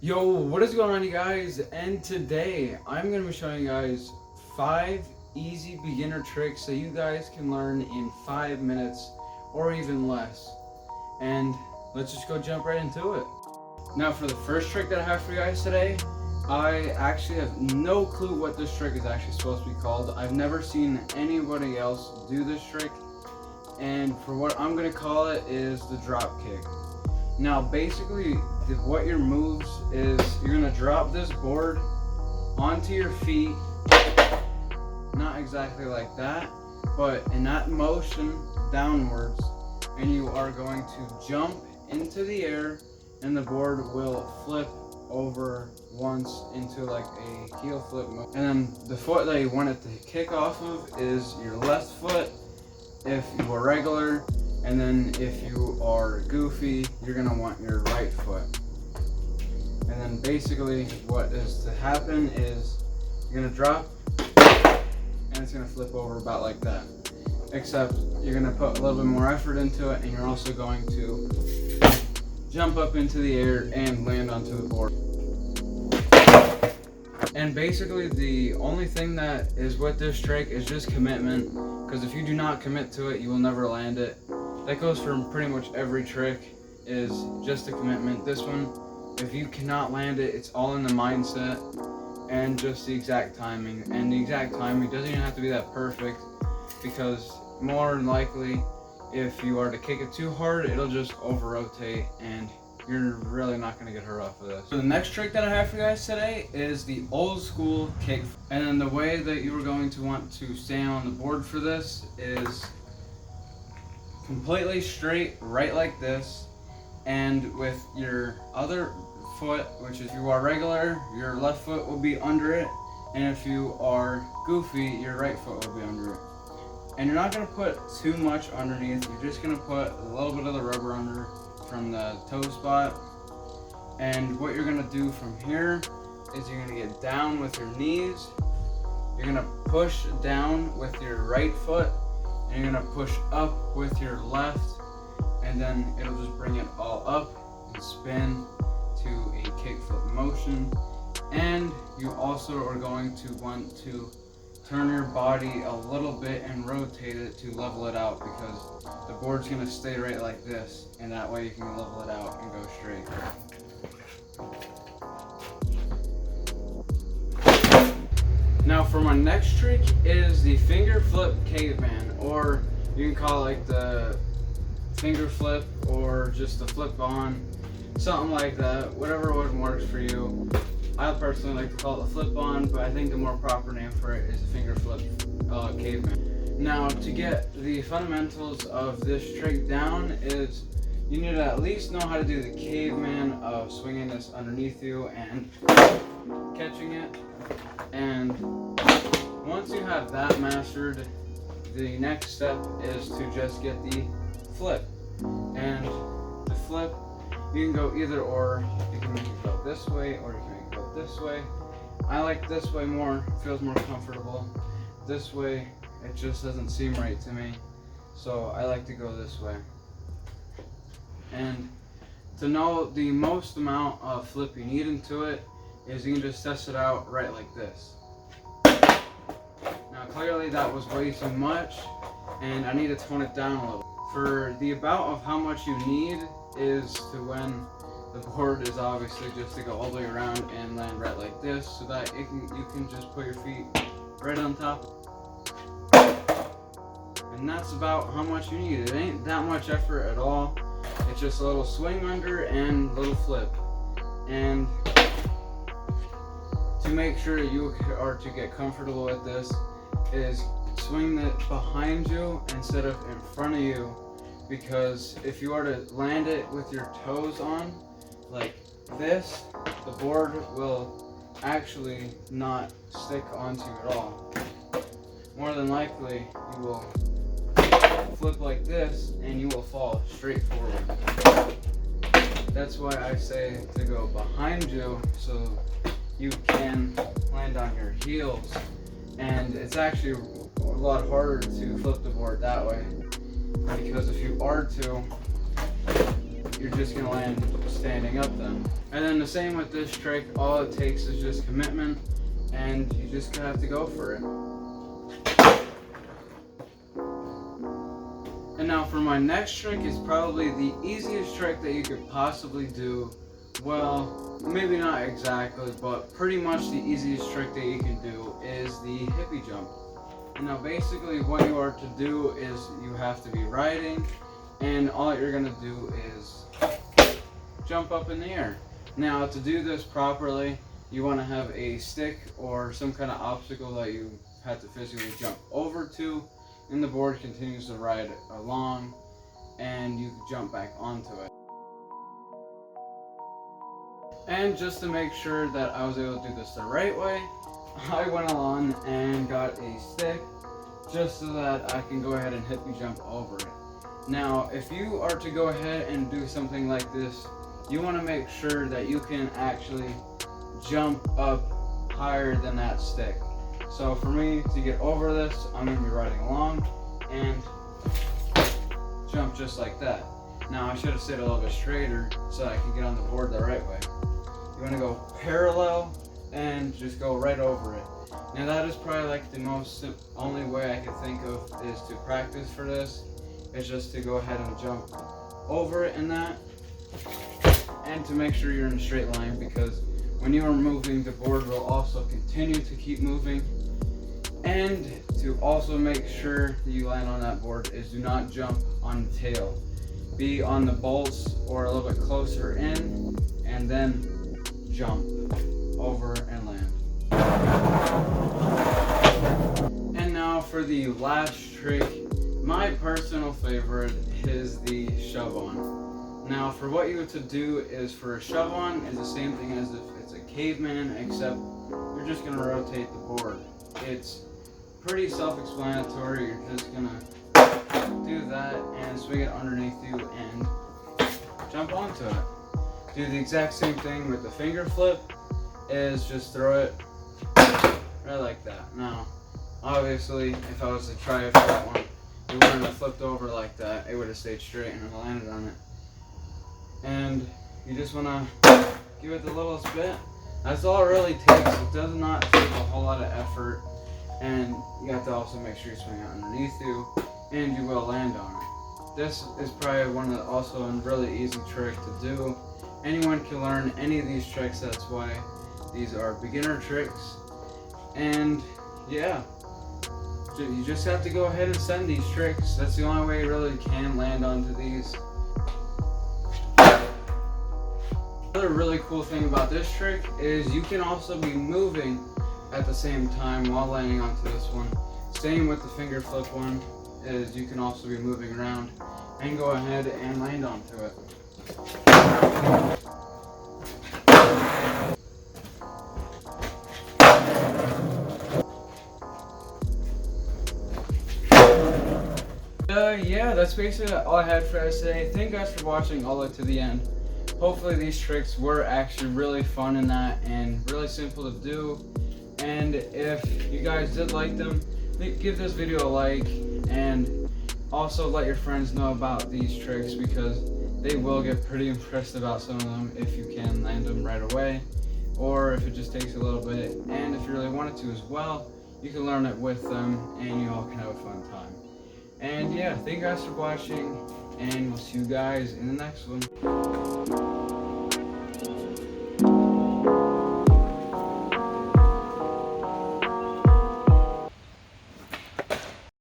Yo, what is going on, you guys? And today I'm going to be showing you guys 5 easy beginner tricks that you guys can learn in 5 minutes or even less. And let's just go jump right into it. Now, for the first trick that I have for you guys today, I actually have no clue what this trick is actually supposed to be called. I've never seen anybody else do this trick, and for what I'm going to call it is the drop kick. Now, basically, what your moves is you're gonna drop this board onto your feet, not exactly like that, but in that motion downwards, and you are going to jump into the air, and the board will flip over once into like a heel flip move. And then the foot that you want it to kick off of is your left foot if you are regular. And then if you are goofy, you're gonna want your right foot. And then basically what is to happen is you're gonna drop and it's gonna flip over about like that. Except you're gonna put a little bit more effort into it, and you're also going to jump up into the air and land onto the board. And basically the only thing that is with this trick is just commitment, because if you do not commit to it, you will never land it. That goes for pretty much every trick, is just a commitment. This one, if you cannot land it, it's all in the mindset and just the exact timing. And the exact timing doesn't even have to be that perfect, because more than likely, if you are to kick it too hard, it'll just over-rotate and you're really not going to get hurt off of this. So the next trick that I have for you guys today is the old school kick. And then the way that you are going to want to stay on the board for this is completely straight, right like this, and with your other foot, which if you are regular, your left foot will be under it, and if you are goofy, your right foot will be under it. And you're not going to put too much underneath, you're just going to put a little bit of the rubber under from the toe spot. And what you're going to do from here is you're going to get down with your knees, you're going to push down with your right foot, and you're gonna push up with your left, and then it'll just bring it all up and spin to a kickflip motion. And you also are going to want to turn your body a little bit and rotate it to level it out, because the board's gonna stay right like this, and that way you can level it out and go straight. Now for my next trick is the finger flip caveman, or you can call it like the finger flip or just the flip on, something like that, whatever one works for you. I personally like to call it the flip on, but I think the more proper name for it is the finger flip caveman. Now, to get the fundamentals of this trick down is you need to at least know how to do the caveman of swinging this underneath you and catching it. And once you have that mastered, the next step is to just get the flip. And the flip, you can go either or. You can make it go this way, or you can make it go this way. I like this way more, it feels more comfortable. This way, it just doesn't seem right to me, so I like to go this way. And to know the most amount of flip you need into it is you can just test it out right like this. Now clearly that was way too much, and I need to tone it down a little. For the amount of how much you need is to when the board is obviously just to go all the way around and land right like this, so that you can just put your feet right on top. And that's about how much you need. It ain't that much effort at all. It's just a little swing under and a little flip. And to make sure you are to get comfortable with this is swing it behind you instead of in front of you, because if you are to land it with your toes on like this, the board will actually not stick onto you at all. More than likely you will flip like this and you will fall straight forward. That's why I say to go behind you, so you can land on your heels. And it's actually a lot harder to flip the board that way, because if you are to you're just gonna land standing up then. And then the same with this trick, all it takes is just commitment, and you just gonna have to go for it. And now for my next trick is probably the easiest trick that you could possibly do. Well, maybe not exactly, but pretty much the easiest trick that you can do is the hippie jump. And now basically what you are to do is you have to be riding, and all you're gonna do is jump up in the air. Now to do this properly, you wanna have a stick or some kind of obstacle that you have to physically jump over to, and the board continues to ride along, and you jump back onto it. And just to make sure that I was able to do this the right way, I went along and got a stick just so that I can go ahead and hippie jump over it. Now, if you are to go ahead and do something like this, you want to make sure that you can actually jump up higher than that stick. So for me to get over this, I'm going to be riding along and jump just like that. Now I should have stayed a little bit straighter so I could get on the board the right way. You want to go parallel and just go right over it. Now that is probably like the only way I can think of is to practice for this. It's just to go ahead and jump over it and that. And to make sure you're in a straight line, because when you are moving, the board will also continue to keep moving. And to also make sure that you land on that board is do not jump on the tail. Be on the bolts or a little bit closer in, and then jump over and land. And now for the last trick, my personal favorite is the shove on. Now for what you have to do is for a shove on is the same thing as if it's a caveman, except you're just going to rotate the board. It's pretty self-explanatory. You're just going to do that and swing it underneath you and jump onto it. Do the exact same thing with the finger flip, is just throw it right like that. Now, obviously, if I was to try it for that one, it wouldn't have flipped over like that. It would have stayed straight and landed on it. And you just want to give it the littlest bit. That's all it really takes. It does not take a whole lot of effort. And you have to also make sure you swing it underneath you, and you will land on it. This is probably one of the, also a really easy trick to do. Anyone can learn any of these tricks, that's why these are beginner tricks. And yeah, you just have to go ahead and send these tricks. That's the only way you really can land onto these. Another really cool thing about this trick is you can also be moving at the same time while landing onto this one. Same with the finger flip one, is you can also be moving around and go ahead and land onto it. Yeah, that's basically all I had for you today. Thank you guys for watching all the way to the end. Hopefully these tricks were actually really fun in that and really simple to do. And if you guys did like them, give this video a like, and also let your friends know about these tricks, because they will get pretty impressed about some of them if you can land them right away, or if it just takes a little bit. And if you really wanted to as well, you can learn it with them and you all can have a fun time. And yeah, thank you guys for watching, and we'll see you guys in the next one.